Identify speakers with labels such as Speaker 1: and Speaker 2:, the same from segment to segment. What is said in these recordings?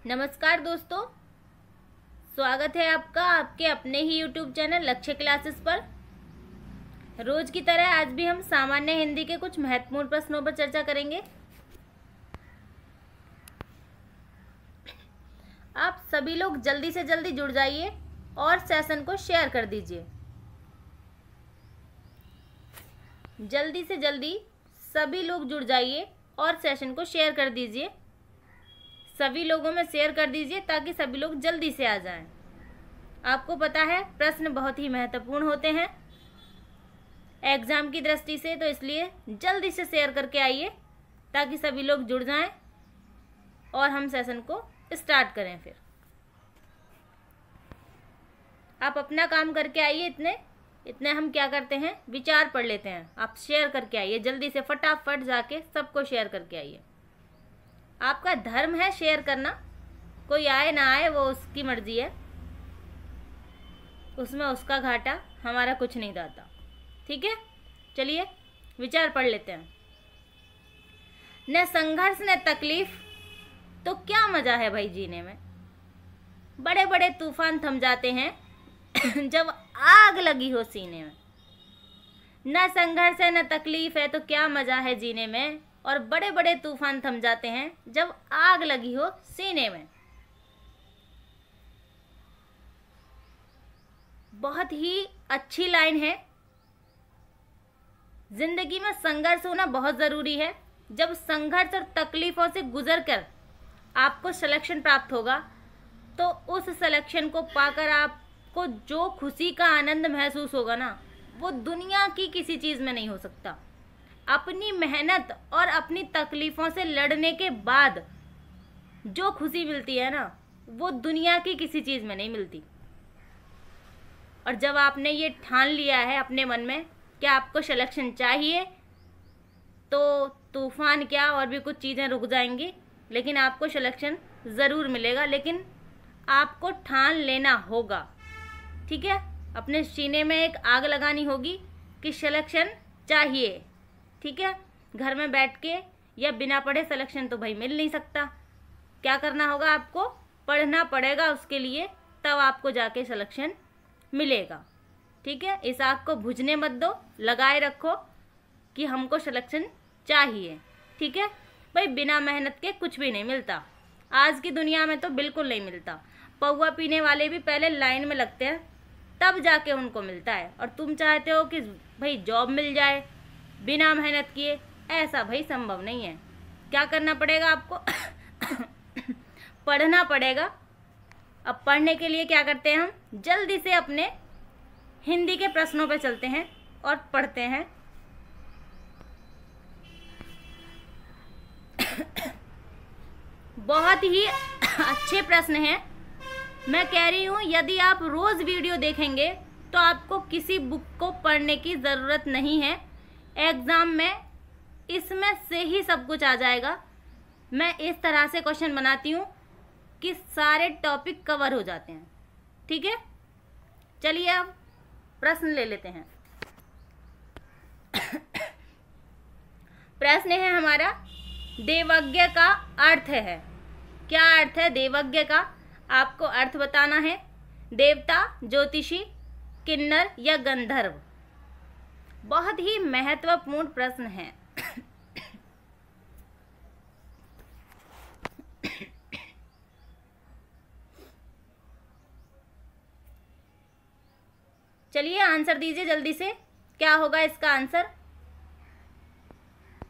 Speaker 1: नमस्कार दोस्तों, स्वागत है आपका आपके अपने ही YouTube चैनल लक्ष्य क्लासेस पर। रोज की तरह आज भी हम सामान्य हिंदी के कुछ महत्वपूर्ण प्रश्नों पर चर्चा करेंगे। आप सभी लोग जल्दी से जल्दी जुड़ जाइए और सेशन को शेयर कर दीजिए। जल्दी से जल्दी सभी लोग जुड़ जाइए और सेशन को शेयर कर दीजिए। सभी लोगों में शेयर कर दीजिए ताकि सभी लोग जल्दी से आ जाएं। आपको पता है प्रश्न बहुत ही महत्वपूर्ण होते हैं एग्जाम की दृष्टि से, तो इसलिए जल्दी से शेयर करके आइए ताकि सभी लोग जुड़ जाएं और हम सेशन को स्टार्ट करें। फिर आप अपना काम करके आइए। इतने हम क्या करते हैं, विचार पढ़ लेते हैं। आप शेयर करके आइए जल्दी से, फटाफट जाके सबको शेयर करके आइए। आपका धर्म है शेयर करना, कोई आए ना आए वो उसकी मर्जी है, उसमें उसका घाटा, हमारा कुछ नहीं जाता। ठीक है, चलिए विचार पढ़ लेते हैं। न संघर्ष न तकलीफ तो क्या मजा है भाई जीने में। बड़े बड़े तूफान थम जाते हैं जब आग लगी हो सीने में। न संघर्ष है न तकलीफ है तो क्या मजा है जीने में, और बड़े बड़े तूफान थम जाते हैं जब आग लगी हो सीने में। बहुत ही अच्छी लाइन है। जिंदगी में संघर्ष होना बहुत जरूरी है। जब संघर्ष और तकलीफों से गुजरकर आपको सिलेक्शन प्राप्त होगा तो उस सिलेक्शन को पाकर आपको जो खुशी का आनंद महसूस होगा ना, वो दुनिया की किसी चीज में नहीं हो सकता। अपनी मेहनत और अपनी तकलीफों से लड़ने के बाद जो खुशी मिलती है ना, वो दुनिया की किसी चीज में नहीं मिलती। और जब आपने ये ठान लिया है अपने मन में कि आपको सिलेक्शन चाहिए, तो तूफान क्या और भी कुछ चीजें रुक जाएंगी, लेकिन आपको सिलेक्शन जरूर मिलेगा। लेकिन आपको ठान लेना होगा। ठीक है, अपने सीने में एक आग लगानी होगी कि सिलेक्शन चाहिए। ठीक है, घर में बैठ के या बिना पढ़े सिलेक्शन तो भाई मिल नहीं सकता। क्या करना होगा, आपको पढ़ना पड़ेगा उसके लिए, तब आपको जाके सिलेक्शन मिलेगा। ठीक है, इस आग को बुझने मत दो, लगाए रखो कि हमको सिलेक्शन चाहिए। ठीक है भाई, बिना मेहनत के कुछ भी नहीं मिलता। आज की दुनिया में तो बिल्कुल नहीं मिलता। पौवा पीने वाले भी पहले लाइन में लगते हैं, तब जाके उनको मिलता है। और तुम चाहते हो कि भाई जॉब मिल जाए बिना मेहनत किए, ऐसा भाई संभव नहीं है। क्या करना पड़ेगा आपको पढ़ना पड़ेगा। अब पढ़ने के लिए क्या करते हैं, हम जल्दी से अपने हिंदी के प्रश्नों पे चलते हैं और पढ़ते हैं। बहुत ही अच्छे प्रश्न हैं। मैं कह रही हूँ यदि आप रोज वीडियो देखेंगे तो आपको किसी बुक को पढ़ने की जरूरत नहीं है। एग्जाम में इसमें से ही सब कुछ आ जाएगा। मैं इस तरह से क्वेश्चन बनाती हूँ कि सारे टॉपिक कवर हो जाते हैं। ठीक है, चलिए अब प्रश्न ले लेते हैं। प्रश्न है हमारा, देवज्ञ का अर्थ है। क्या अर्थ है देवज्ञ का, आपको अर्थ बताना है। देवता, ज्योतिषी, किन्नर या गंधर्व। बहुत ही महत्वपूर्ण प्रश्न है। चलिए आंसर दीजिए जल्दी से, क्या होगा इसका आंसर।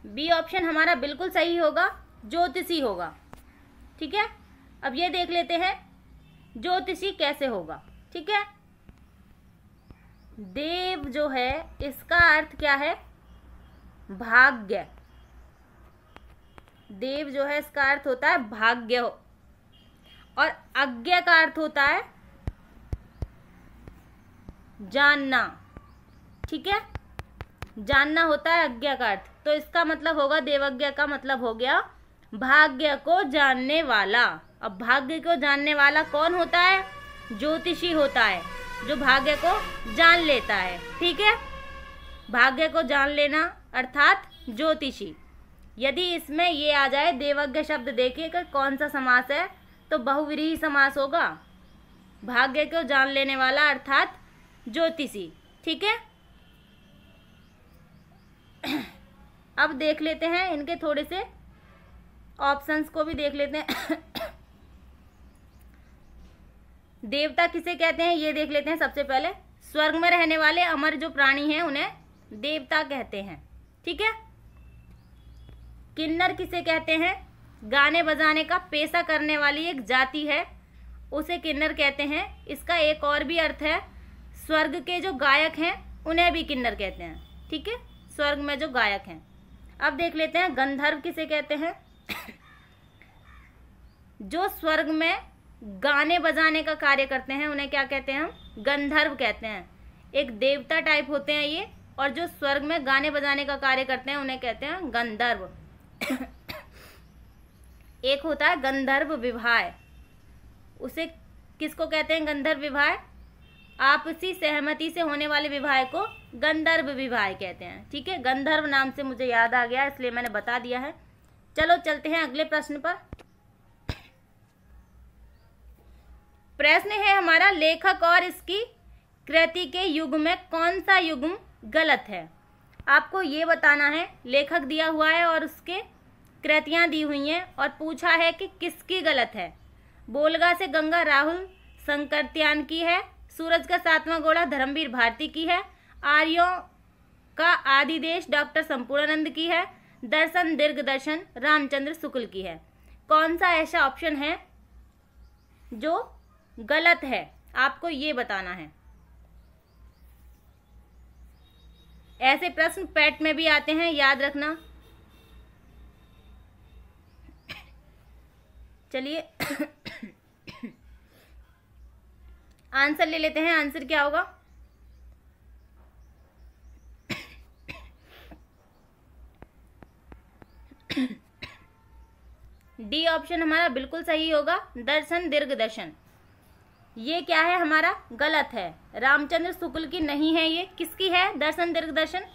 Speaker 1: बी ऑप्शन हमारा बिल्कुल सही होगा, ज्योतिषी होगा। ठीक है, अब ये देख लेते हैं ज्योतिषी कैसे होगा। ठीक है, देव जो है इसका अर्थ क्या है, भाग्य। देव जो है इसका अर्थ होता है भाग्य, और अज्ञ का अर्थ होता है जानना। ठीक है, जानना होता है अज्ञ का अर्थ। तो इसका मतलब होगा, देवज्ञ का मतलब हो गया भाग्य को जानने वाला। अब भाग्य को जानने वाला कौन होता है, ज्योतिषी होता है, जो भाग्य को जान लेता है। ठीक है, भाग्य को जान लेना अर्थात ज्योतिषी। यदि इसमें ये आ जाए देवज्ञ शब्द देखिए कि कौन सा समास है, तो बहुव्रीहि समास होगा। भाग्य को जान लेने वाला अर्थात ज्योतिषी। ठीक है, अब देख लेते हैं इनके थोड़े से ऑप्शंस को भी देख लेते हैं। देवता किसे कहते हैं ये देख लेते हैं। सबसे पहले स्वर्ग में रहने वाले अमर जो प्राणी हैं उन्हें देवता कहते हैं। ठीक है, किन्नर किसे कहते हैं? गाने बजाने का पेशा करने वाली एक जाति है, उसे किन्नर कहते हैं। इसका एक और भी अर्थ है, स्वर्ग के जो गायक हैं उन्हें भी किन्नर कहते हैं। ठीक है, स्वर्ग में जो गायक हैं। अब देख लेते हैं गंधर्व किसे कहते हैं। जो स्वर्ग में गाने बजाने का कार्य करते हैं उन्हें क्या कहते हैं? हम गंधर्व कहते हैं। एक देवता टाइप होते हैं ये, और जो स्वर्ग में गाने बजाने का कार्य करते हैं उन्हें कहते हैं गंधर्व। एक होता है गंधर्व विवाह, उसे किसको कहते हैं? गंधर्व विवाह। आपसी सहमति से होने वाले विवाह को गंधर्व विवाह कहते हैं। ठीक है, गंधर्व नाम से मुझे याद आ गया इसलिए मैंने बता दिया है। चलो चलते हैं अगले प्रश्न पर। प्रश्न है हमारा, लेखक और इसकी कृति के युग में कौन सा युग्म गलत है? आपको ये बताना है। लेखक दिया हुआ है और उसके कृतियां दी हुई हैं और पूछा है कि किसकी गलत है। बोलगा से गंगा राहुल शंकरत्यान की है, सूरज का सातवां घोड़ा धर्मवीर भारती की है, आर्यों का आदि देश डॉक्टर संपूर्णानंद की है, दर्शन दीर्घ दर्शन रामचंद्र शुक्ल की है। कौन सा ऐसा ऑप्शन है जो गलत है? आपको ये बताना है। ऐसे प्रश्न पैट में भी आते हैं, याद रखना। चलिए आंसर ले लेते हैं। आंसर क्या होगा? डी ऑप्शन हमारा बिल्कुल सही होगा, दर्शन दीर्घ दर्शन। ये क्या है? हमारा गलत है। रामचंद्र शुक्ल की नहीं है ये। किसकी है दर्शन दीर्घ दर्शन?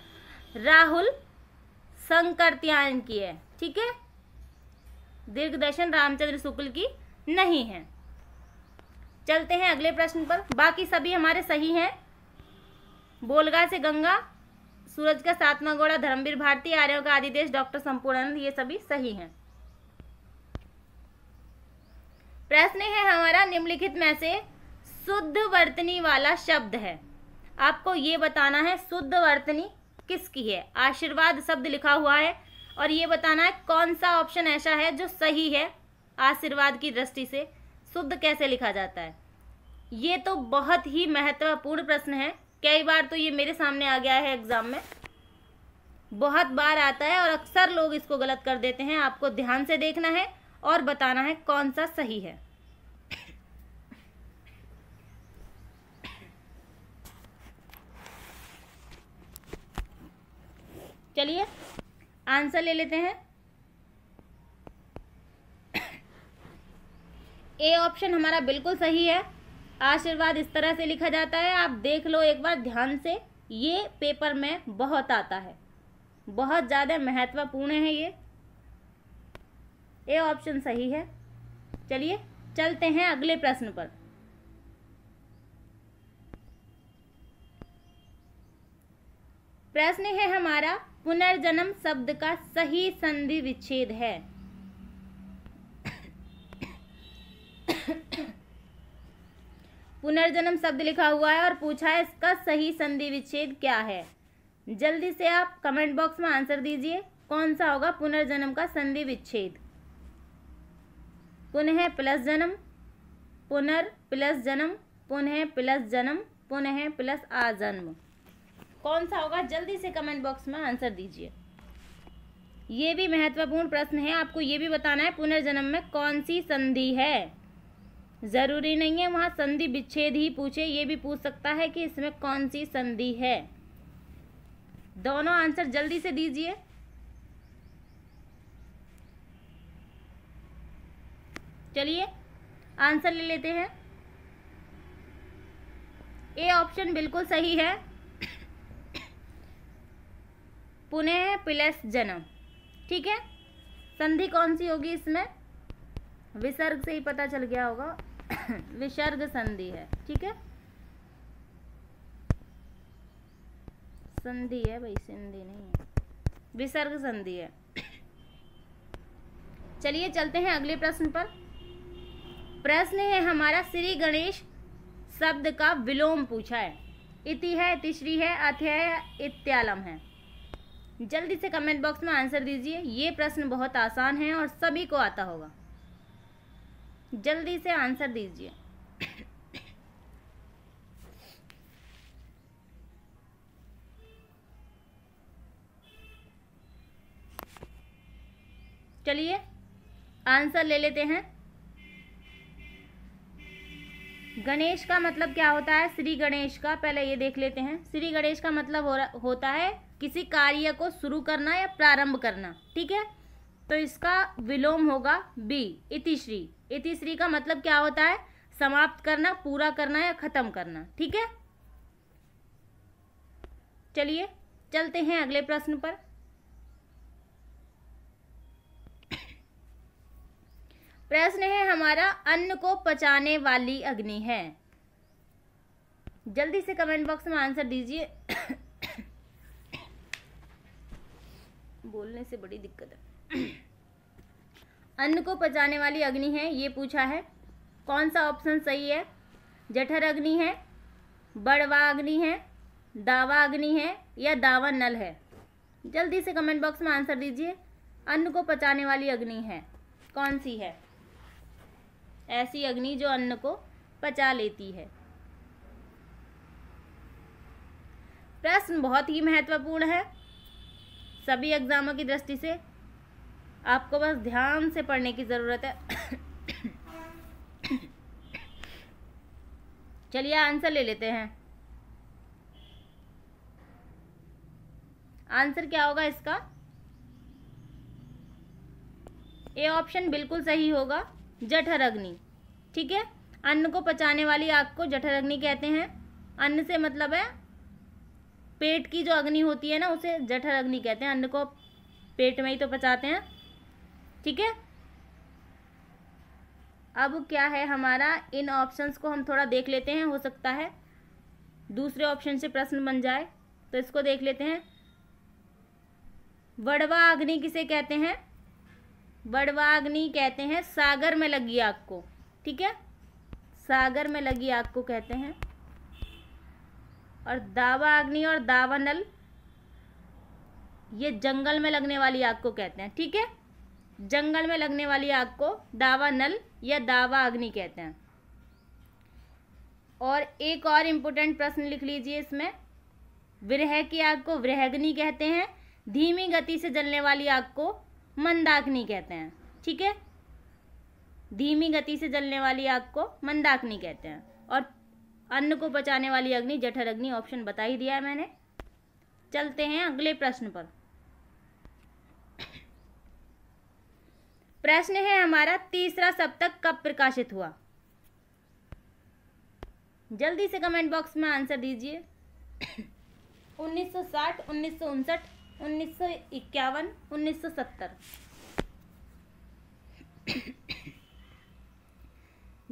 Speaker 1: राहुल शंकरत्यान की है। ठीक है, दीर्घ दर्शन रामचंद्र शुक्ल की नहीं है। चलते हैं अगले प्रश्न पर। बाकी सभी हमारे सही हैं। बोलगा से गंगा, सूरज का सातवां घोड़ा धर्मवीर भारती, आर्यों का आदि देश डॉक्टर संपूर्णानंद, ये सभी सही हैं। प्रश्न है हमारा, निम्नलिखित में से शुद्ध वर्तनी वाला शब्द है। आपको ये बताना है शुद्ध वर्तनी किसकी है। आशीर्वाद शब्द लिखा हुआ है और ये बताना है कौन सा ऑप्शन ऐसा है जो सही है। आशीर्वाद की दृष्टि से शुद्ध कैसे लिखा जाता है, ये तो बहुत ही महत्वपूर्ण प्रश्न है। कई बार तो ये मेरे सामने आ गया है एग्जाम में, बहुत बार आता है और अक्सर लोग इसको गलत कर देते हैं। आपको ध्यान से देखना है और बताना है कौन सा सही है। चलिए आंसर ले लेते हैं। ए ऑप्शन हमारा बिल्कुल सही है। आशीर्वाद इस तरह से लिखा जाता है, आप देख लो एक बार ध्यान से। ये पेपर में बहुत आता है, बहुत ज़्यादा महत्वपूर्ण है ये। ए ऑप्शन सही है। चलिए चलते हैं अगले प्रश्न पर। प्रश्न है हमारा, पुनर्जन्म शब्द का सही संधि विच्छेद है। पुनर्जन्म शब्द लिखा हुआ है और पूछा है इसका सही संधि विच्छेद क्या है। जल्दी से आप कमेंट बॉक्स में आंसर दीजिए, कौन सा होगा पुनर्जन्म का संधि विच्छेद। पुनः प्लस जन्म, पुनर् प्लस जन्म, पुनः प्लस जन्म, पुनः प्लस आजन्म, कौन सा होगा? जल्दी से कमेंट बॉक्स में आंसर दीजिए। ये भी महत्वपूर्ण प्रश्न है, आपको ये भी बताना है पुनर्जन्म में कौन सी संधि है। जरूरी नहीं है वहां संधि विच्छेद ही पूछे, ये भी पूछ सकता है कि इसमें कौन सी संधि है। दोनों आंसर जल्दी से दीजिए। चलिए आंसर ले लेते हैं। ए ऑप्शन बिल्कुल सही है, पुनः प्लस जन्म। ठीक है, संधि कौन सी होगी इसमें? विसर्ग से ही पता चल गया होगा। विसर्ग संधि है, ठीक है, संधि है भाई, संधि नहीं है, विसर्ग संधि है। चलिए चलते हैं अगले प्रश्न पर। प्रश्न है हमारा श्री गणेश शब्द का विलोम पूछा है। इति है, इतिश्री है, अथ्य है, इत्यालम है। जल्दी से कमेंट बॉक्स में आंसर दीजिए। ये प्रश्न बहुत आसान है और सभी को आता होगा। जल्दी से आंसर दीजिए। चलिए आंसर ले लेते हैं। गणेश का मतलब क्या होता है? श्री गणेश का पहले ये देख लेते हैं। श्री गणेश का मतलब होता है किसी कार्य को शुरू करना या प्रारंभ करना, ठीक है। तो इसका विलोम होगा बी, इतिश्री। इतिश्री का मतलब क्या होता है? समाप्त करना, पूरा करना या खत्म करना, ठीक है। चलिए चलते हैं अगले प्रश्न पर। प्रश्न है हमारा अन्न को पचाने वाली अग्नि है। जल्दी से कमेंट बॉक्स में आंसर दीजिए। बोलने से बड़ी दिक्कत है। अन्न को पचाने वाली अग्नि है, ये पूछा है। कौन सा ऑप्शन सही है? जठर अग्नि है, बड़वा अग्नि है, दावा अग्नि है या दावा नल है? जल्दी से कमेंट बॉक्स में आंसर दीजिए। अन्न को पचाने वाली अग्नि है, कौन सी है? ऐसी अग्नि जो अन्न को पचा लेती है। प्रश्न बहुत ही महत्वपूर्ण है सभी एग्जामों की दृष्टि से। आपको बस ध्यान से पढ़ने की जरूरत है। चलिए आंसर ले लेते हैं। आंसर क्या होगा इसका? ए ऑप्शन बिल्कुल सही होगा, जठर अग्नि, ठीक है। अन्न को पचाने वाली आग को जठर अग्नि कहते हैं। अन्न से मतलब है पेट की जो अग्नि होती है ना, उसे जठर अग्नि कहते हैं। अन्न को पेट में ही तो पचाते हैं, ठीक है। अब क्या है हमारा, इन ऑप्शंस को हम थोड़ा देख लेते हैं। हो सकता है दूसरे ऑप्शन से प्रश्न बन जाए, तो इसको देख लेते हैं। वड़वा अग्नि किसे कहते हैं? वड़वा अग्नि कहते हैं सागर में लगी आग को, ठीक है। सागर में लगी आग को कहते हैं। और दावा अग्नि और दावा नल, ये जंगल में लगने वाली आग को कहते हैं, ठीक है। जंगल में लगने वाली आग को दावा नल या दावा अग्नि कहते हैं। और एक और इम्पोर्टेंट प्रश्न लिख लीजिए इसमें। विरह की आग को विरहग्नि कहते हैं। धीमी गति से जलने वाली आग को मंदाग्नि कहते हैं, ठीक है। धीमी गति से जलने वाली आग को मंदाग्नि कहते हैं। और अन्न को पचाने वाली अग्नि जठर अग्नि, ऑप्शन बता ही दिया है मैंने। चलते हैं अगले प्रश्न पर। प्रश्न है हमारा तीसरा सप्तक कब प्रकाशित हुआ? जल्दी से कमेंट बॉक्स में आंसर दीजिए। 1960, 1959, 1951, 1970।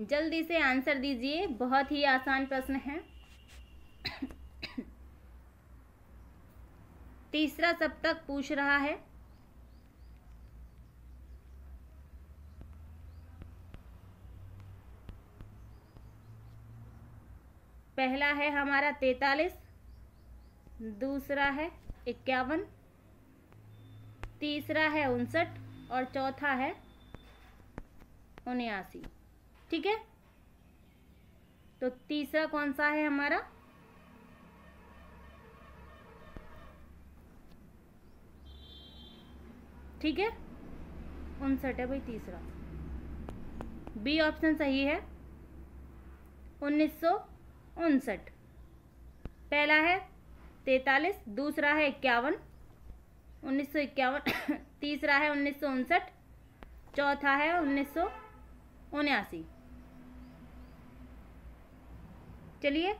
Speaker 1: जल्दी से आंसर दीजिए, बहुत ही आसान प्रश्न है। तीसरा सप्तक पूछ रहा है। पहला है हमारा 43, दूसरा है 51, तीसरा है 59 और चौथा है 79, ठीक है। तो तीसरा कौन सा है हमारा? ठीक है, 59 है भाई तीसरा। बी ऑप्शन सही है, 1959। पहला है 43, दूसरा है 51, 1951, तीसरा है 1959, चौथा है 1979। चलिए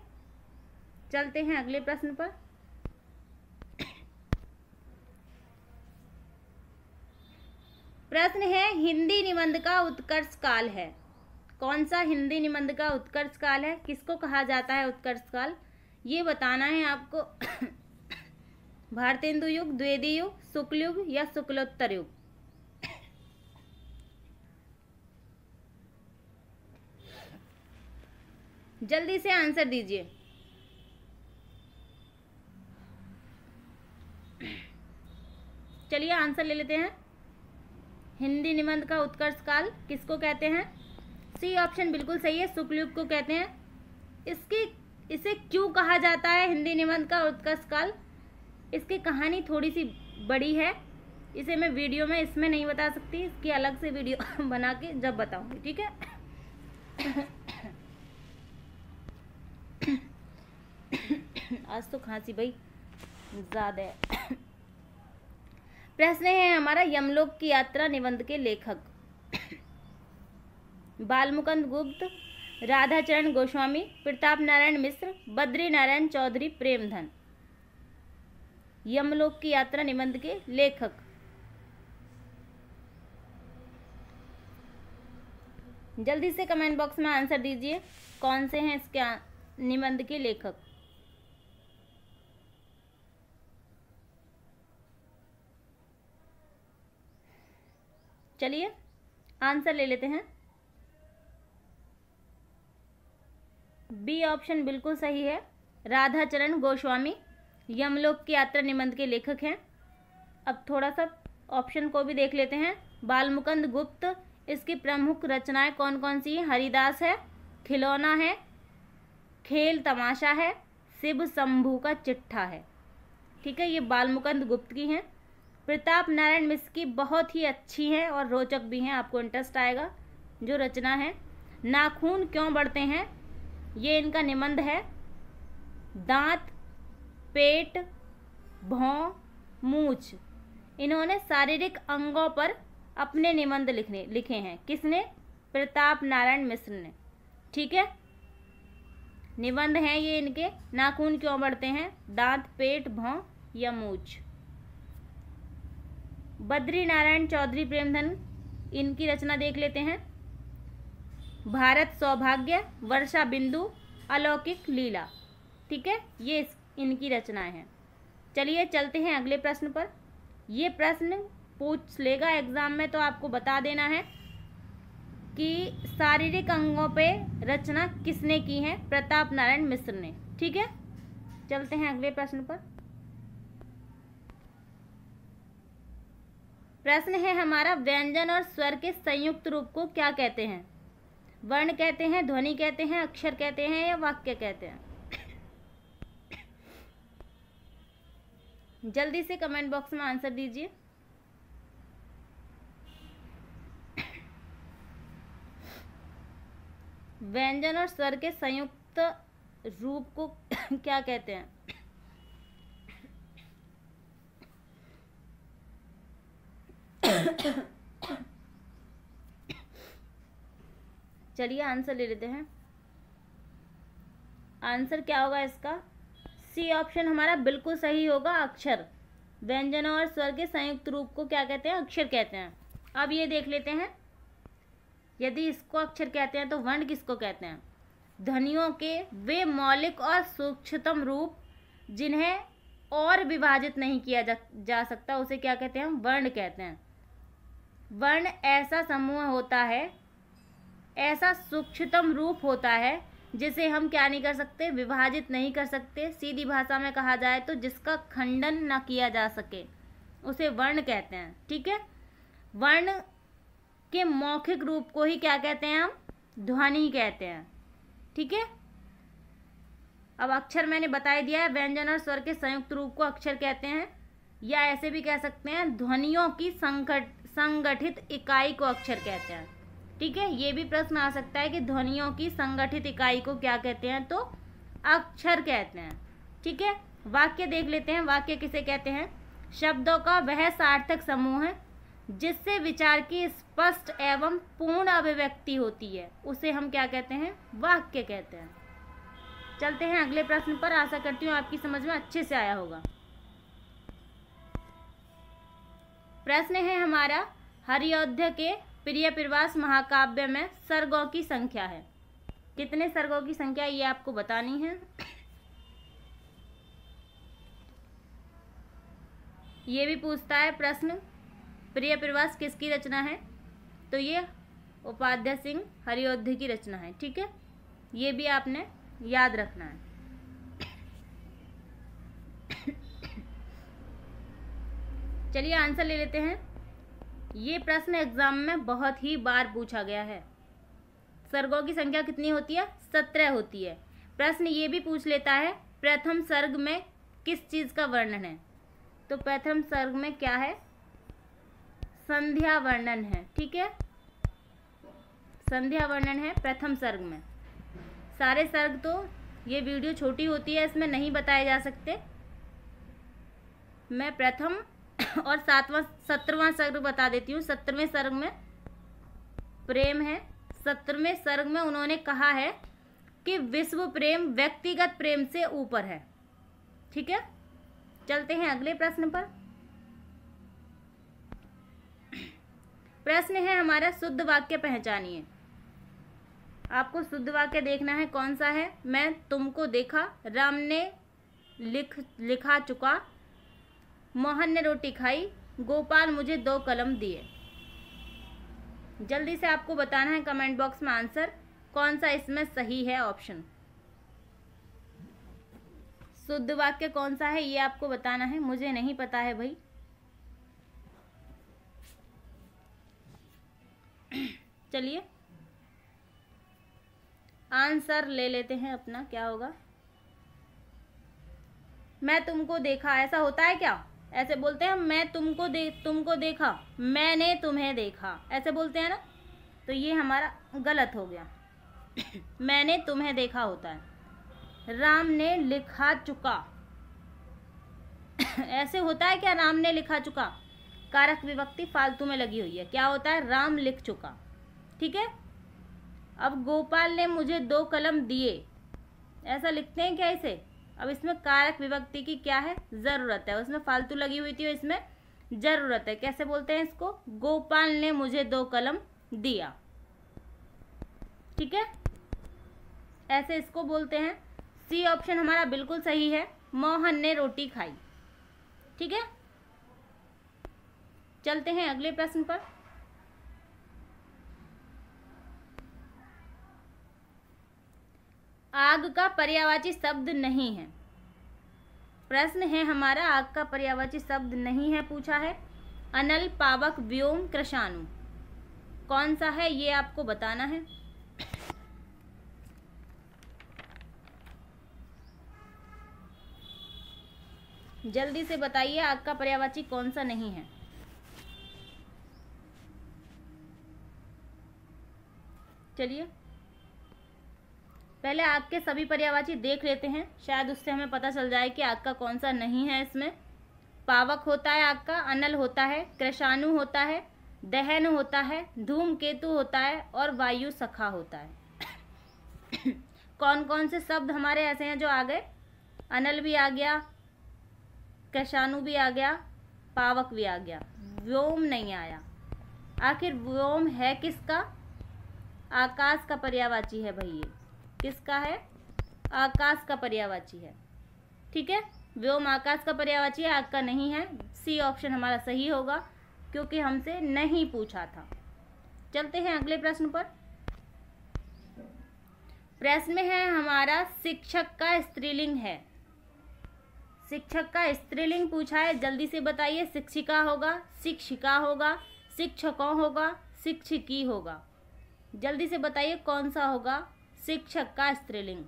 Speaker 1: चलते हैं अगले प्रश्न पर। प्रश्न है, हिंदी निबंध का उत्कर्ष काल है। कौन सा हिंदी निबंध का उत्कर्ष काल है, किसको कहा जाता है उत्कर्ष काल, ये बताना है आपको। भारतेंदु युग, द्विवेदी युग, शुक्ल युग या शुक्लोत्तर युग। जल्दी से आंसर दीजिए। चलिए आंसर ले लेते हैं। हिंदी निबंध का उत्कर्ष काल किसको कहते हैं? सी ऑप्शन बिल्कुल सही है, शुक्ल युग को कहते हैं। इसे क्यों कहा जाता है हिंदी निबंध का उत्कर्ष काल? इसकी कहानी थोड़ी सी बड़ी है, इसे मैं वीडियो में इसमें नहीं बता सकती, इसकी अलग से वीडियो बना के जब बताऊंगी, ठीक है। आज तो खांसी भाई ज्यादा है। प्रश्न है हमारा, यमलोक की यात्रा निबंध के लेखक? बालमुकुंद गुप्त, राधाचरण गोस्वामी, प्रताप नारायण मिश्र, बद्री नारायण चौधरी, प्रेमधन। यमलोक की यात्रा निबंध के लेखक। जल्दी से कमेंट बॉक्स में आंसर दीजिए, कौन से हैं इसके निबंध के लेखक। चलिए आंसर ले लेते हैं। बी ऑप्शन बिल्कुल सही है, राधाचरण गोस्वामी यमलोक की यात्रा निबंध के लेखक हैं। अब थोड़ा सा ऑप्शन को भी देख लेते हैं। बालमुकुंद गुप्त, इसकी प्रमुख रचनाएं कौन कौन सी हैं? हरिदास है, खिलौना है, खेल तमाशा है, शिव शंभू का चिट्ठा है। ठीक है, ये बालमुकुंद गुप्त की हैं। प्रताप नारायण मिश्र की बहुत ही अच्छी हैं और रोचक भी हैं, आपको इंटरेस्ट आएगा जो रचना है। नाखून क्यों बढ़ते हैं, ये इनका निबंध है। दांत, पेट, भौं, मूछ, इन्होंने शारीरिक अंगों पर अपने निबंध लिखे हैं। किसने? प्रताप नारायण मिश्र ने। ठीक है, निबंध हैं ये इनके। नाखून क्यों बढ़ते हैं, दांत, पेट, भौं या मूछ। बद्री नारायण चौधरी प्रेमधन, इनकी रचना देख लेते हैं। भारत सौभाग्य, वर्षा बिंदु, अलौकिक लीला। ठीक है, ये इनकी रचनाएं हैं। चलिए चलते हैं अगले प्रश्न पर। ये प्रश्न पूछ लेगा एग्जाम में, तो आपको बता देना है कि शारीरिक अंगों पे रचना किसने की है? प्रताप नारायण मिश्र ने। ठीक है, चलते हैं अगले प्रश्न पर। प्रश्न है हमारा, व्यंजन और स्वर के संयुक्त रूप को क्या कहते हैं? वर्ण कहते हैं, ध्वनि कहते हैं, अक्षर कहते हैं या वाक्य कहते हैं? जल्दी से कमेंट बॉक्स में आंसर दीजिए। व्यंजन और स्वर के संयुक्त रूप को क्या कहते हैं? चलिए आंसर ले लेते हैं। आंसर क्या होगा इसका? सी ऑप्शन हमारा बिल्कुल सही होगा, अक्षर। व्यंजन और स्वर के संयुक्त रूप को क्या कहते हैं? अक्षर कहते हैं। अब ये देख लेते हैं, यदि इसको अक्षर कहते हैं तो वर्ण किसको कहते हैं? ध्वनियों के वे मौलिक और सूक्ष्मतम रूप जिन्हें और विभाजित नहीं किया जा सकता, उसे क्या कहते हैं? वर्ण कहते हैं। वर्ण ऐसा समूह होता है, ऐसा सूक्ष्मतम रूप होता है जिसे हम क्या नहीं कर सकते? विभाजित नहीं कर सकते। सीधी भाषा में कहा जाए तो जिसका खंडन न किया जा सके, उसे वर्ण कहते हैं। ठीक है, वर्ण के मौखिक रूप को ही क्या कहते हैं? हम ध्वनि कहते हैं। ठीक है, अब अक्षर मैंने बता ही दिया है, व्यंजन और स्वर के संयुक्त रूप को अक्षर कहते हैं, या ऐसे भी कह सकते हैं ध्वनियों की संगठित इकाई को अक्षर कहते हैं। ठीक है, ये भी प्रश्न आ सकता है कि ध्वनियों की संगठित इकाई को क्या कहते हैं? तो अक्षर कहते हैं। ठीक है, वाक्य देख लेते हैं। वाक्य किसे कहते हैं? शब्दों का वह सार्थक समूह है जिससे विचार की स्पष्ट एवं पूर्ण अभिव्यक्ति होती है, उसे हम क्या कहते हैं? वाक्य कहते हैं। चलते हैं अगले प्रश्न पर। आशा करती हूँ आपकी समझ में अच्छे से आया होगा। प्रश्न है हमारा, हरिऔध के प्रिय प्रवास महाकाव्य में सर्गों की संख्या है? कितने सर्गों की संख्या ये आपको बतानी है। ये भी पूछता है प्रश्न, प्रिय प्रवास किसकी रचना है? तो ये उपाध्याय सिंह हरिऔध की रचना है। ठीक है, ये भी आपने याद रखना है। चलिए आंसर ले लेते हैं। ये प्रश्न एग्जाम में बहुत ही बार पूछा गया है। सर्गों की संख्या कितनी होती है? 17 होती है। प्रश्न ये भी पूछ लेता है प्रथम सर्ग में किस चीज का वर्णन है? तो प्रथम सर्ग में क्या है? संध्या वर्णन है। ठीक है, संध्या वर्णन है प्रथम सर्ग में। सारे सर्ग तो ये वीडियो छोटी होती है, इसमें नहीं बताए जा सकते। मैं प्रथम और 17वां सर्ग बता देती हूँ। 17वें सर्ग में प्रेम है। 17वें सर्ग में उन्होंने कहा है कि विश्व प्रेम व्यक्तिगत प्रेम से ऊपर है। ठीक है, चलते हैं अगले प्रश्न पर। प्रश्न है हमारा शुद्ध वाक्य पहचानिए। आपको शुद्ध वाक्य देखना है कौन सा है। मैं तुमको देखा, राम ने लिखा चुका, मोहन ने रोटी खाई, गोपाल मुझे 2 कलम दिए। जल्दी से आपको बताना है कमेंट बॉक्स में आंसर कौन सा इसमें सही है ऑप्शन। शुद्ध वाक्य कौन सा है ये आपको बताना है, मुझे नहीं पता है भाई। चलिए आंसर ले लेते हैं अपना, क्या होगा। मैं तुमको देखा, ऐसा होता है क्या? ऐसे बोलते हैं मैं तुमको देखा, मैंने तुम्हें देखा, ऐसे बोलते हैं ना। तो ये हमारा गलत हो गया। मैंने तुम्हें देखा होता है। राम ने लिखा चुका, ऐसे होता है क्या? राम ने लिखा चुका, कारक विभक्ति फालतू में लगी हुई है। क्या होता है? राम लिख चुका। ठीक है, अब गोपाल ने मुझे 2 कलम दिए, ऐसा लिखते हैं क्या इसे? अब इसमें कारक विभक्ति की क्या है? जरूरत है। उसमें फालतू लगी हुई थी, इसमें जरूरत है। कैसे बोलते हैं इसको? गोपाल ने मुझे 2 कलम दिया। ठीक है, ऐसे इसको बोलते हैं। सी ऑप्शन हमारा बिल्कुल सही है, मोहन ने रोटी खाई। ठीक है, चलते हैं अगले प्रश्न पर। आग का पर्यायवाची शब्द नहीं है। प्रश्न है हमारा आग का पर्यायवाची शब्द नहीं है पूछा है। अनल, पावक, व्योम, कृशाणु, कौन सा है ये आपको बताना है। जल्दी से बताइए आग का पर्यायवाची कौन सा नहीं है। चलिए पहले आग के सभी पर्यायवाची देख लेते हैं, शायद उससे हमें पता चल जाए कि आग का कौन सा नहीं है इसमें। पावक होता है आग का, अनल होता है, कृशाणु होता है, दहन होता है, धूमकेतु होता है और वायु सखा होता है। कौन कौन से शब्द हमारे ऐसे हैं जो आ गए? अनल भी आ गया, कृशाणु भी आ गया, पावक भी आ गया, व्योम नहीं आया। आखिर व्योम है किसका? आकाश का पर्यायवाची है भाई। ये किसका है? आकाश का पर्यायवाची है। ठीक है, व्योम आकाश का पर्यायवाची है, आग का नहीं है। सी ऑप्शन हमारा सही होगा क्योंकि हमसे नहीं पूछा था। चलते हैं अगले प्रश्न पर। प्रश्न में है हमारा शिक्षक का स्त्रीलिंग है। शिक्षक का स्त्रीलिंग पूछा है, जल्दी से बताइए। शिक्षिका होगा, शिक्षिका होगा, शिक्षकों होगा, शिक्षिकी होगा। जल्दी से बताइए कौन सा होगा शिक्षक का स्त्रीलिंग।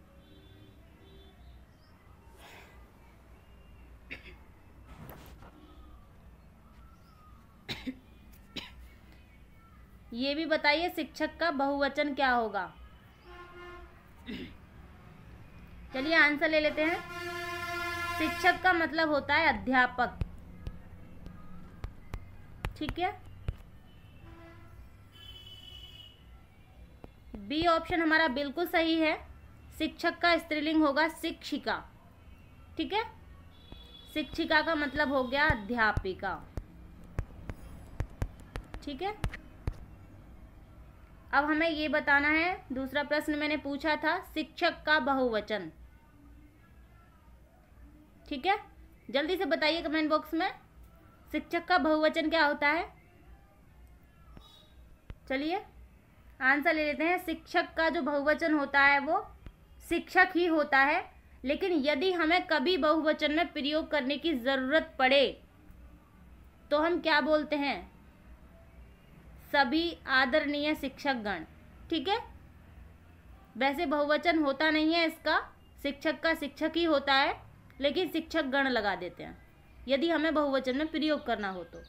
Speaker 1: ये भी बताइए शिक्षक का बहुवचन क्या होगा। चलिए आंसर ले लेते हैं। शिक्षक का मतलब होता है अध्यापक। ठीक है, बी ऑप्शन हमारा बिल्कुल सही है। शिक्षक का स्त्रीलिंग होगा शिक्षिका। ठीक है, शिक्षिका का मतलब हो गया अध्यापिका। ठीक है। अब हमें ये बताना है, दूसरा प्रश्न मैंने पूछा था शिक्षक का बहुवचन। ठीक है, जल्दी से बताइए कमेंट बॉक्स में शिक्षक का बहुवचन क्या होता है। चलिए आंसर ले लेते हैं। शिक्षक का जो बहुवचन होता है वो शिक्षक ही होता है, लेकिन यदि हमें कभी बहुवचन में प्रयोग करने की ज़रूरत पड़े तो हम क्या बोलते हैं, सभी आदरणीय शिक्षकगण। ठीक है, वैसे बहुवचन होता नहीं है इसका, शिक्षक का शिक्षक ही होता है, लेकिन शिक्षक गण लगा देते हैं यदि हमें बहुवचन में प्रयोग करना हो तो।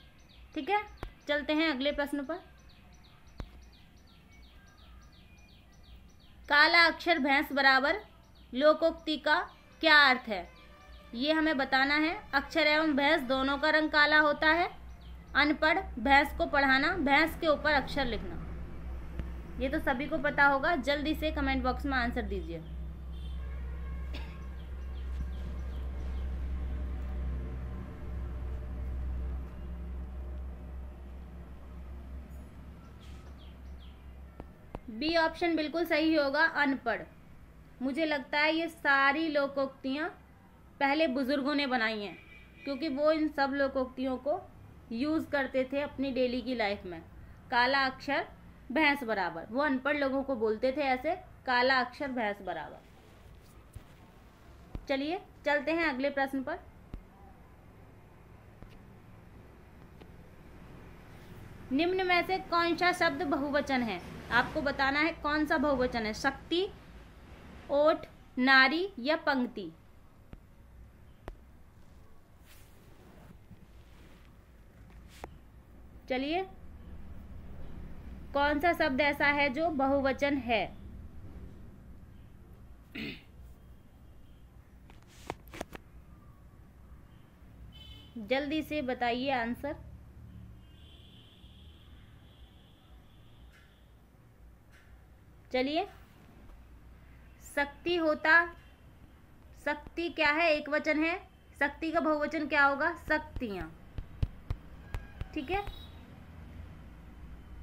Speaker 1: ठीक है, चलते हैं अगले प्रश्न पर। काला अक्षर भैंस बराबर लोकोक्ति का क्या अर्थ है, ये हमें बताना है। अक्षर एवं भैंस दोनों का रंग काला होता है। अनपढ़ भैंस को पढ़ाना, भैंस के ऊपर अक्षर लिखना, ये तो सभी को पता होगा। जल्दी से कमेंट बॉक्स में आंसर दीजिए। बी ऑप्शन बिल्कुल सही होगा, अनपढ़। मुझे लगता है ये सारी लोकोक्तियाँ पहले बुजुर्गों ने बनाई हैं, क्योंकि वो इन सब लोकोक्तियों को यूज़ करते थे अपनी डेली की लाइफ में। काला अक्षर भैंस बराबर, वो अनपढ़ लोगों को बोलते थे ऐसे, काला अक्षर भैंस बराबर। चलिए चलते हैं अगले प्रश्न पर। निम्न में से कौन सा शब्द बहुवचन है, आपको बताना है कौन सा बहुवचन है। शक्ति, ओट, नारी या पंक्ति। चलिए कौन सा शब्द ऐसा है जो बहुवचन है। जल्दी से बताइए आंसर। चलिए, शक्ति होता, शक्ति क्या है, एक वचन है, शक्ति का बहुवचन क्या होगा, शक्तियाँ। ठीक है,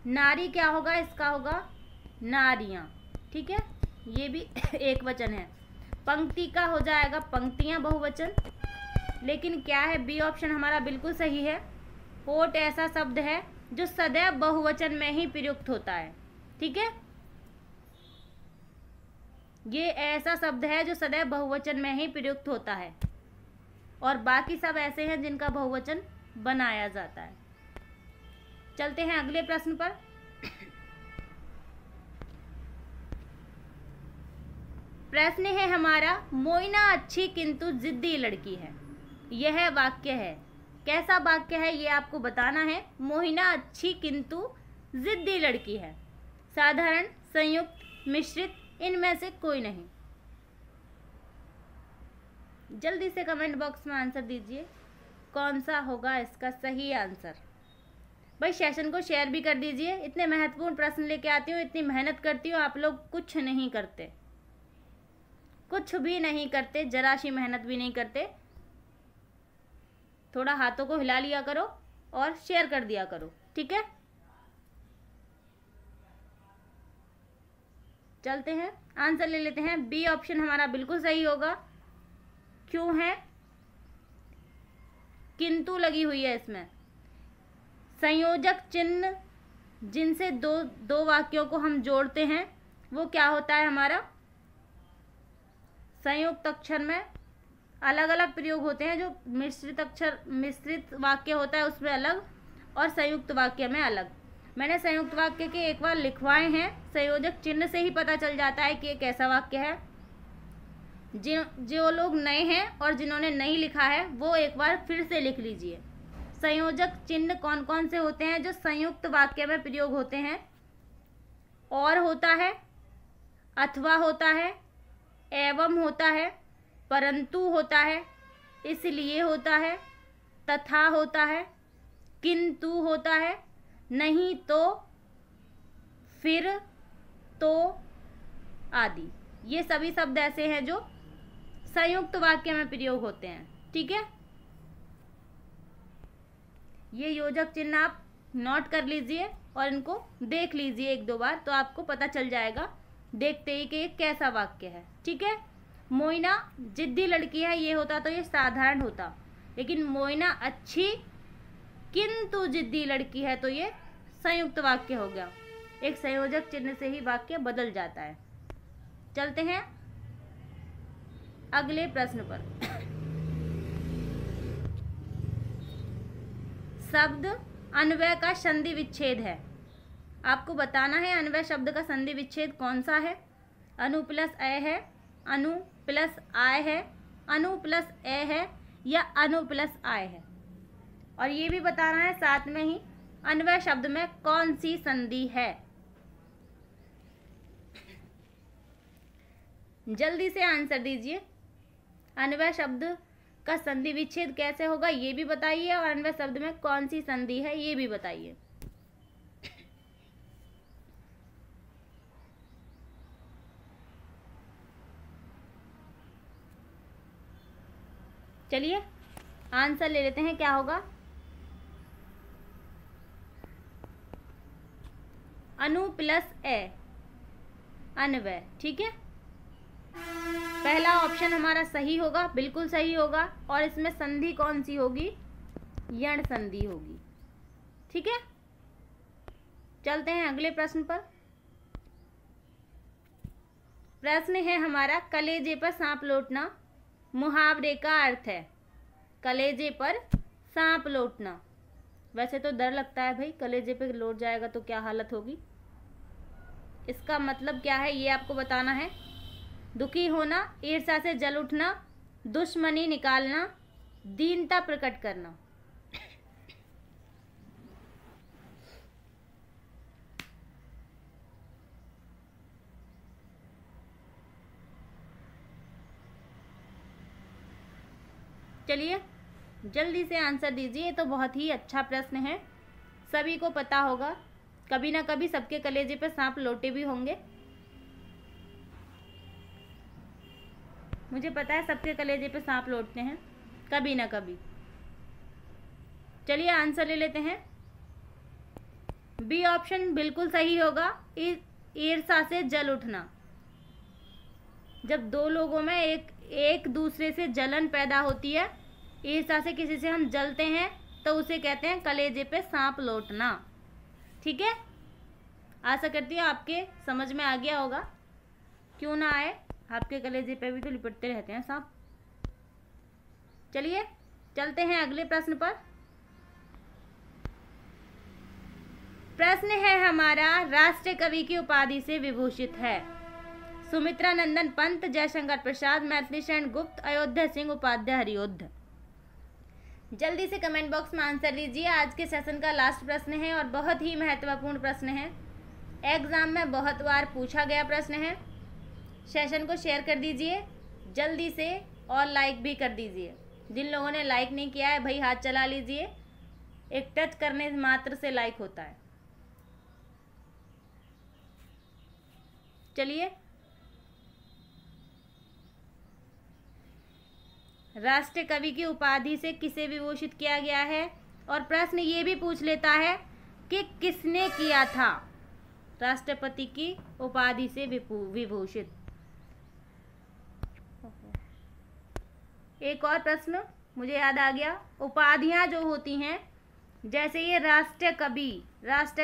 Speaker 1: नारी क्या होगा, इसका होगा नारियाँ। ठीक है, ये भी एक वचन है। पंक्ति का हो जाएगा पंक्तियाँ बहुवचन, लेकिन क्या है, बी ऑप्शन हमारा बिल्कुल सही है। ओट ऐसा शब्द है जो सदैव बहुवचन में ही प्रयुक्त होता है। ठीक है, ये ऐसा शब्द है जो सदैव बहुवचन में ही प्रयुक्त होता है, और बाकी सब ऐसे हैं जिनका बहुवचन बनाया जाता है। चलते हैं अगले प्रश्न पर। प्रश्न है हमारा, मोइना अच्छी किंतु जिद्दी लड़की है। यह वाक्य है, कैसा वाक्य है ये आपको बताना है। मोइना अच्छी किंतु जिद्दी लड़की है। साधारण, संयुक्त, मिश्रित, इनमें से कोई नहीं। जल्दी से कमेंट बॉक्स में आंसर दीजिए, कौन सा होगा इसका सही आंसर। भाई सेशन को शेयर भी कर दीजिए। इतने महत्वपूर्ण प्रश्न लेके आती हूँ, इतनी मेहनत करती हूँ, आप लोग कुछ नहीं करते, कुछ भी नहीं करते, जरा सी मेहनत भी नहीं करते। थोड़ा हाथों को हिला लिया करो और शेयर कर दिया करो। ठीक है, चलते हैं आंसर ले लेते हैं। बी ऑप्शन हमारा बिल्कुल सही होगा। क्यों है, किंतु लगी हुई है इसमें। संयोजक चिन्ह जिनसे दो वाक्यों को हम जोड़ते हैं वो क्या होता है हमारा, संयुक्त अक्षर में अलग अलग प्रयोग होते हैं। जो मिश्रित वाक्य होता है उसमें अलग, और संयुक्त वाक्य में अलग। मैंने संयुक्त वाक्य के एक बार लिखवाए हैं, संयोजक चिन्ह से ही पता चल जाता है कि ये कैसा वाक्य है। जो लोग नए हैं और जिन्होंने नहीं लिखा है वो एक बार फिर से लिख लीजिए। संयोजक चिन्ह कौन कौन से होते हैं जो संयुक्त वाक्य में प्रयोग होते हैं। और होता है, अथवा होता है, एवं होता है, परंतु होता है, इसलिए होता है, तथा होता है, किंतु होता है, नहीं तो, फिर, तो आदि। ये सभी शब्द ऐसे हैं जो संयुक्त वाक्य में प्रयोग होते हैं। ठीक है, ये योजक चिन्ह आप नोट कर लीजिए और इनको देख लीजिए एक दो बार, तो आपको पता चल जाएगा देखते ही कि ये कैसा वाक्य है। ठीक है, मोइना जिद्दी लड़की है, ये होता तो ये साधारण होता, लेकिन मोइना अच्छी किंतु जिद्दी लड़की है, तो ये संयुक्त वाक्य हो गया। एक संयोजक चिन्ह से ही वाक्य बदल जाता है। चलते हैं अगले प्रश्न पर। शब्द अन्वय का संधि विच्छेद है। आपको बताना है अन्वय शब्द का संधि विच्छेद कौन सा है। अनु प्लस अ है, अनु प्लस आय है, अनु प्लस ए है, या अनु प्लस आय है। और ये भी बताना है साथ में ही अन्वय शब्द में कौन सी संधि है। जल्दी से आंसर दीजिए। अन्वय शब्द का संधि विच्छेद कैसे होगा ये भी बताइए, और अन्वय शब्द में कौन सी संधि है ये भी बताइए। चलिए आंसर ले लेते हैं, क्या होगा। अनु प्लस ए, अन्वय। ठीक है, पहला ऑप्शन हमारा सही होगा, बिल्कुल सही होगा। और इसमें संधि कौन सी होगी, यण संधि होगी। ठीक है, चलते हैं अगले प्रश्न पर। प्रश्न है हमारा कलेजे पर सांप लौटना मुहावरे का अर्थ है। कलेजे पर सांप लौटना, वैसे तो डर लगता है भाई, कलेजे पे लौट जाएगा तो क्या हालत होगी। इसका मतलब क्या है ये आपको बताना है। दुखी होना, ईर्ष्या से जल उठना, दुश्मनी निकालना, दीनता प्रकट करना। चलिए जल्दी से आंसर दीजिए। तो बहुत ही अच्छा प्रश्न है, सभी को पता होगा, कभी ना कभी सबके कलेजे पे सांप लौटे भी होंगे। मुझे पता है सबके कलेजे पे सांप लौटते हैं कभी ना कभी। चलिए आंसर ले लेते हैं। बी ऑप्शन बिल्कुल सही होगा, ईर्ष्या से जल उठना। जब दो लोगों में एक दूसरे से जलन पैदा होती है, ईर्ष्या से किसी से हम जलते हैं, तो उसे कहते हैं कलेजे पे सांप लौटना। ठीक है, आशा करती हूँ आपके समझ में आ गया होगा। क्यों ना आए, आपके कलेजे पे भी तो लिपटते रहते हैं सांप। चलिए चलते हैं अगले प्रश्न पर। प्रश्न है हमारा राष्ट्रीय कवि की उपाधि से विभूषित है। सुमित्रा नंदन पंत, जयशंकर प्रसाद, मैथिली शरण गुप्त, अयोध्या सिंह उपाध्याय, हरिओद्ध। जल्दी से कमेंट बॉक्स में आंसर दीजिए। आज के सेशन का लास्ट प्रश्न है और बहुत ही महत्वपूर्ण प्रश्न है, एग्जाम में बहुत बार पूछा गया प्रश्न है। सेशन को शेयर कर दीजिए जल्दी से और लाइक भी कर दीजिए। जिन लोगों ने लाइक नहीं किया है भाई हाथ चला लीजिए, एक टच करने मात्र से लाइक होता है। चलिए राष्ट्रीय कवि की उपाधि से किसे विभूषित किया गया है, और प्रश्न ये भी पूछ लेता है कि किसने किया था राष्ट्रपति की उपाधि से विभूषित। एक और प्रश्न मुझे याद आ गया, उपाधियां जो होती हैं, जैसे ये राष्ट्रीय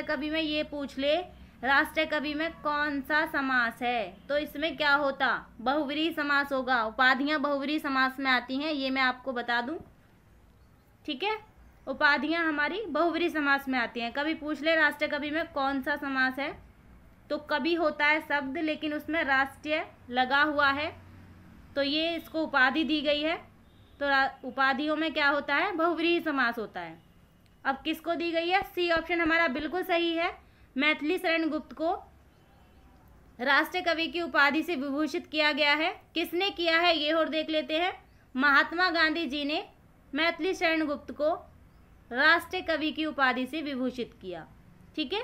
Speaker 1: कवि में ये पूछ ले राष्ट्रीय कवि में कौन सा समास है, तो इसमें क्या होता, बहुव्रीहि समास होगा। उपाधियां बहुव्रीहि समास में आती हैं, ये मैं आपको बता दूं। ठीक है, उपाधियां हमारी बहुव्रीहि समास में आती हैं। कभी पूछ ले राष्ट्रीय कवि में कौन सा समास है, तो कभी होता है शब्द लेकिन उसमें राष्ट्रीय लगा हुआ है, तो ये इसको उपाधि दी गई है। तो उपाधियों में क्या होता है, बहुव्रीहि समास होता है। अब किसको दी गई है, सी ऑप्शन हमारा बिल्कुल सही है। मैथिली शरण गुप्त को राष्ट्रीय कवि की उपाधि से विभूषित किया गया है। किसने किया है ये और देख लेते हैं। महात्मा गांधी जी ने मैथिली शरण गुप्त को राष्ट्रीय कवि की उपाधि से विभूषित किया। ठीक है,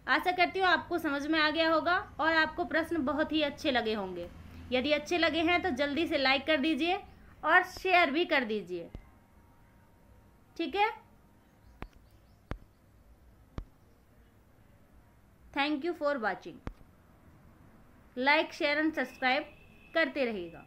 Speaker 1: आशा करती हूँ आपको समझ में आ गया होगा और आपको प्रश्न बहुत ही अच्छे लगे होंगे। यदि अच्छे लगे हैं तो जल्दी से लाइक कर दीजिए और शेयर भी कर दीजिए। ठीक है, thank you for watching. Like share and subscribe करते रहिएगा।